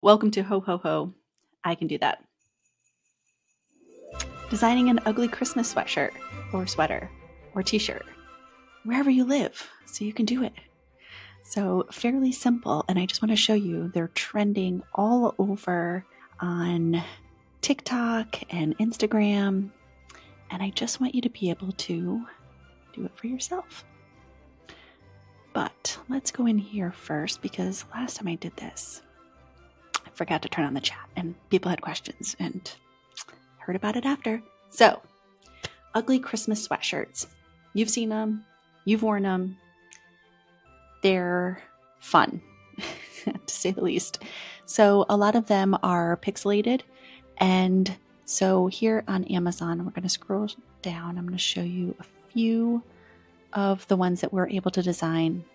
Welcome to Ho Ho Ho. I can do that. Designing an ugly Christmas sweatshirt or sweater or t-shirt, wherever you live, so you can do it. So fairly simple, and I just want to show you they're trending all over on TikTok and Instagram, and I just want you to be able to do it for yourself. But let's go in here first, because last time I did this, I forgot to turn on the chat and people had questions and heard about it after. So, ugly Christmas sweatshirts. You've seen them, you've worn them. They're fun, to say the least. So, a lot of them are pixelated. And so, here on Amazon, we're going to scroll down. I'm going to show you a few of the ones that we're able to design.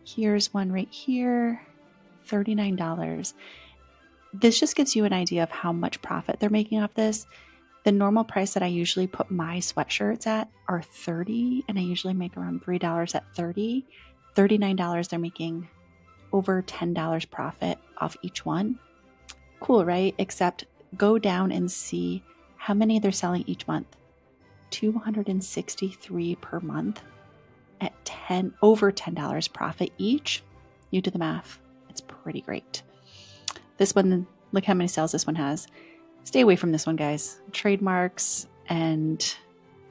Here's one right here, $39. This just gives you an idea of how much profit they're making off this. The normal price that I usually put my sweatshirts at are $30, and I usually make around $3 at $30. $39, they're making over $10 profit off each one. Cool, right? Except go down and see how many they're selling each month. 263 per month at over $10 profit each. You do the math. It's pretty great. This one, look how many sales this one has. Stay away from this one, guys. Trademarks and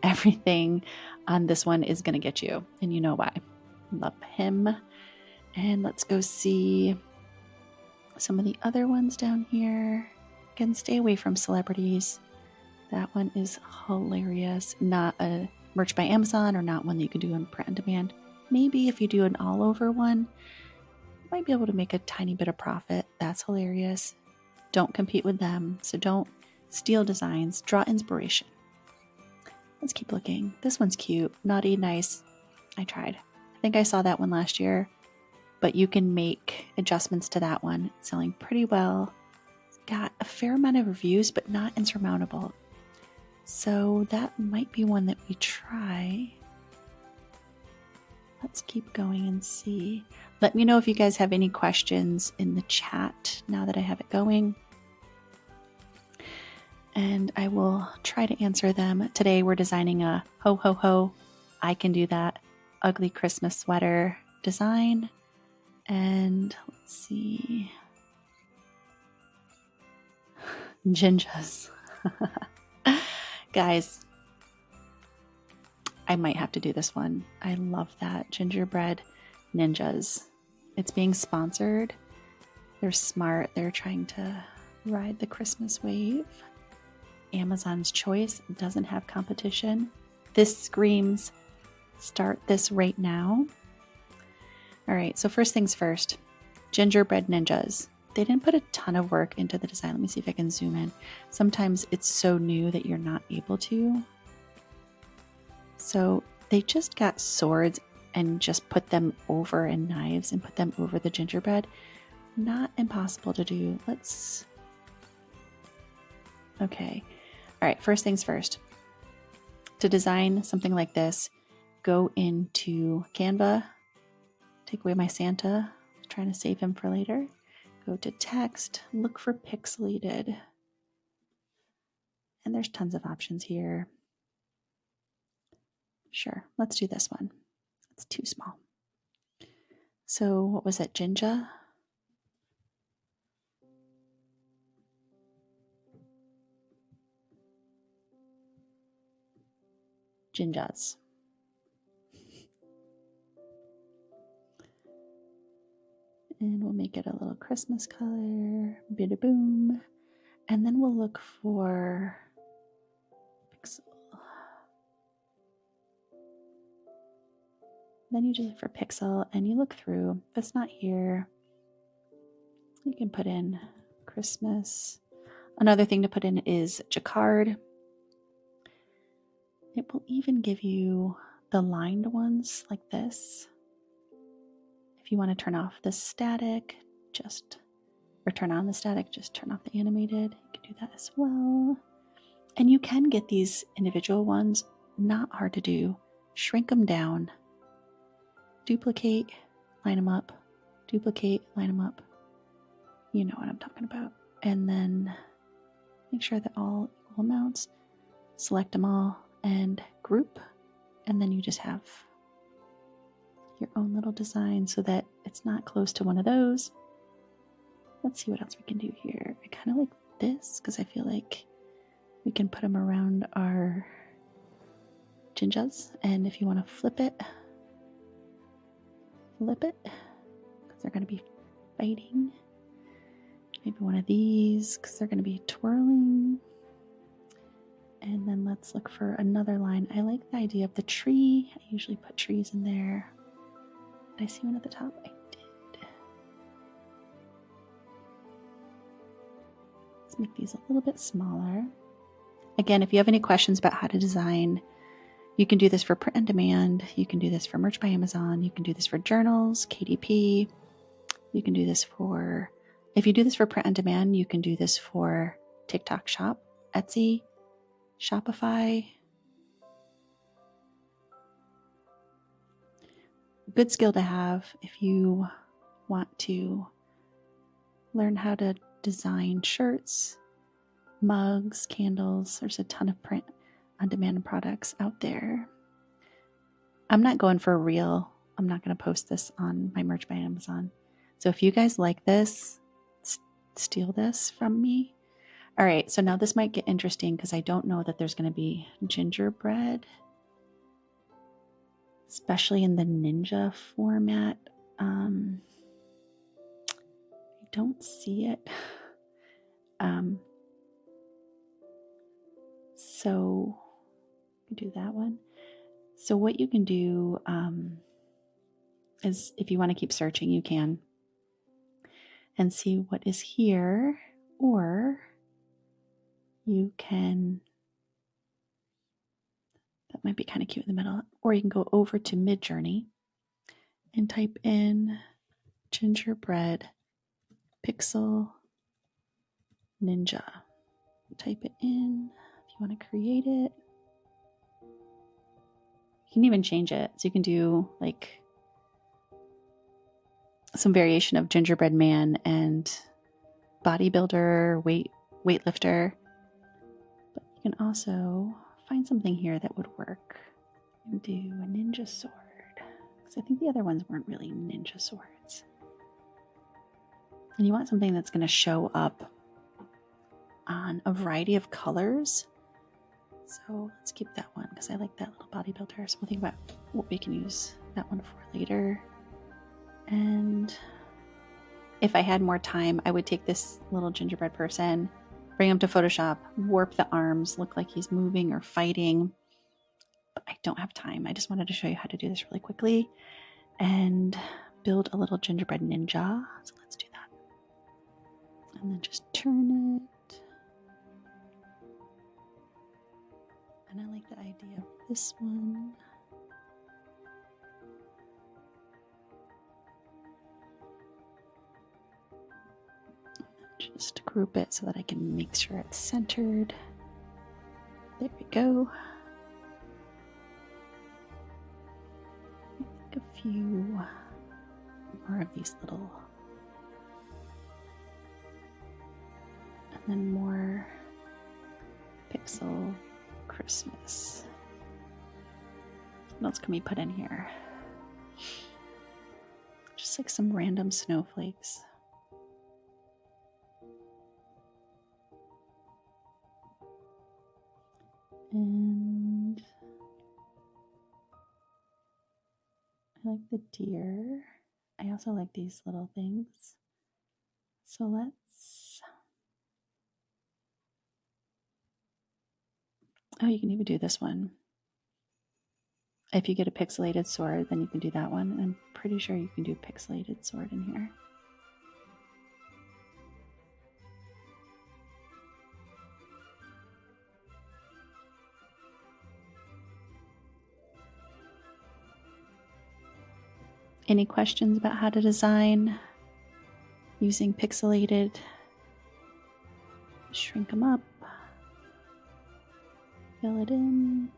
everything on this one is going to get you, and you know why. Love him. And let's go see some of the other ones down here. Again, stay away from celebrities. That one is hilarious. Not a merch by Amazon, or not one that you can do on print on demand. Maybe if you do an all over one, you might be able to make a tiny bit of profit. That's hilarious. Don't compete with them. So don't steal designs. Draw inspiration. Let's keep looking. This one's cute. Naughty, nice. I tried. I think I saw that one last year, but you can make adjustments to that one. It's selling pretty well. It's got a fair amount of reviews, but not insurmountable. So that might be one that we try. Let's keep going and see. Let me know if you guys have any questions in the chat now that I have it going, and I will try to answer them. Today we're designing a ho ho ho, I can do that, ugly Christmas sweater design. And let's see. Ninjas. Guys, I might have to do this one. I love that. Gingerbread ninjas. It's being sponsored. They're smart. They're trying to ride the Christmas wave. Amazon's choice doesn't have competition. This screams, start this right now. All right, so first things first, gingerbread ninjas. They didn't put a ton of work into the design. Let me see if I can zoom in. Sometimes it's so new that you're not able to. So they just got swords and just put them over, and knives and put them over the gingerbread. Not impossible to do. Okay. All right, first things first. To design something like this, go into Canva, take away my Santa, I'm trying to save him for later. Go to text, look for pixelated. And there's tons of options here. Sure, let's do this one. It's too small. So what was it, Jinja? Jinjas. And we'll make it a little Christmas color, bida boom. And then we'll look for pixel. Then you just look for pixel and you look through. If it's not here, you can put in Christmas. Another thing to put in is jacquard. It will even give you the lined ones like this. If you want to turn off the static, or turn on the static, just turn off the animated. You can do that as well. And you can get these individual ones, not hard to do. Shrink them down, duplicate, line them up, duplicate, line them up. You know what I'm talking about. And then make sure that all equal amounts, select them all and group. And then you just have your own little design so that it's not close to one of those. Let's see what else we can do here. I kind of like this because I feel like we can put them around our gingers. And if you want to flip it, because they're going to be fighting. Maybe one of these because they're going to be twirling. And then let's look for another line. I like the idea of the tree. I usually put trees in there. Did I see one at the top? I did. Let's make these a little bit smaller. Again, if you have any questions about how to design, you can do this for print on demand. You can do this for Merch by Amazon. You can do this for journals, KDP. You can do this for, if you do this for print on demand, you can do this for TikTok Shop, Etsy, Shopify. Good skill to have if you want to learn how to design shirts, mugs, candles. There's a ton of print on demand products out there. I'm not going for a reel. I'm not going to post this on my Merch by Amazon. So if you guys like this, steal this from me. All right, so now this might get interesting because I don't know that there's going to be gingerbread, especially in the ninja format. I don't see it. So do that one. So what you can do is if you want to keep searching, you can and see what is here, or you can, that might be kind of cute in the middle, or you can go over to Midjourney and type in gingerbread pixel ninja. Type it in if you want to create it. You can even change it. So you can do like some variation of gingerbread man and bodybuilder, weightlifter. But you can also find something here that would work. And do a ninja sword. Because I think the other ones weren't really ninja swords. And you want something that's going to show up on a variety of colors. So let's keep that one because I like that little bodybuilder. So we'll think about what we can use that one for later. And if I had more time, I would take this little gingerbread person, bring him to Photoshop, warp the arms, look like he's moving or fighting. But I don't have time. I just wanted to show you how to do this really quickly and build a little gingerbread ninja. So let's do that. And then just turn it. And I like the idea of this one. Just group it so that I can make sure it's centered. There we go. I think a few more of these little, and then more pixel Christmas. What else can we put in here? Just like some random snowflakes. And I like the deer. I also like these little things. So let's, oh, you can even do this one. If you get a pixelated sword, then you can do that one. I'm pretty sure you can do pixelated sword in here. Any questions about how to design using pixelated? Shrink them up, fill it in.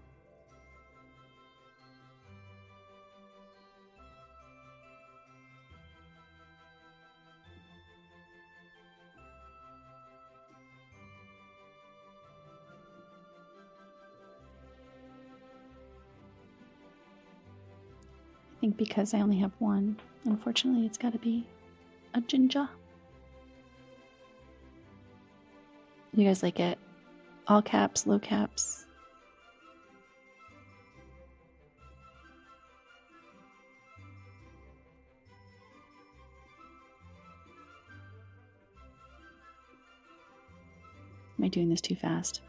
think because I only have one, unfortunately, it's got to be a ginger. You guys like it? All caps, low caps. Am I doing this too fast?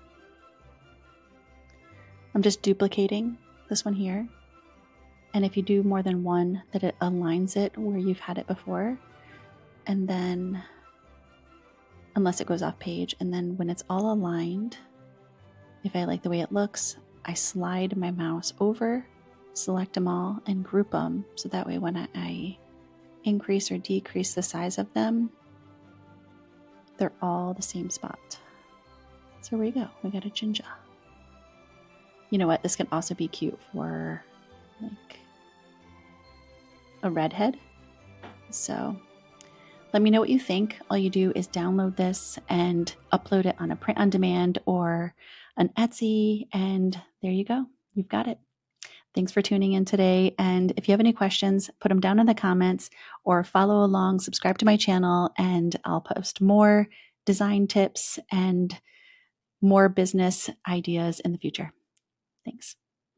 I'm just duplicating this one here. And if you do more than one, that it aligns it where you've had it before. And then, unless it goes off page, and then when it's all aligned, if I like the way it looks, I slide my mouse over, select them all, and group them. So that way when I increase or decrease the size of them, they're all the same spot. So here we go. We got a ginger. You know what? This can also be cute for like a redhead. So let me know what you think. All you do is download this and upload it on a print on demand or an Etsy, and there you go. You've got it. Thanks for tuning in today. And if you have any questions, put them down in the comments or follow along, subscribe to my channel, and I'll post more design tips and more business ideas in the future. Thanks.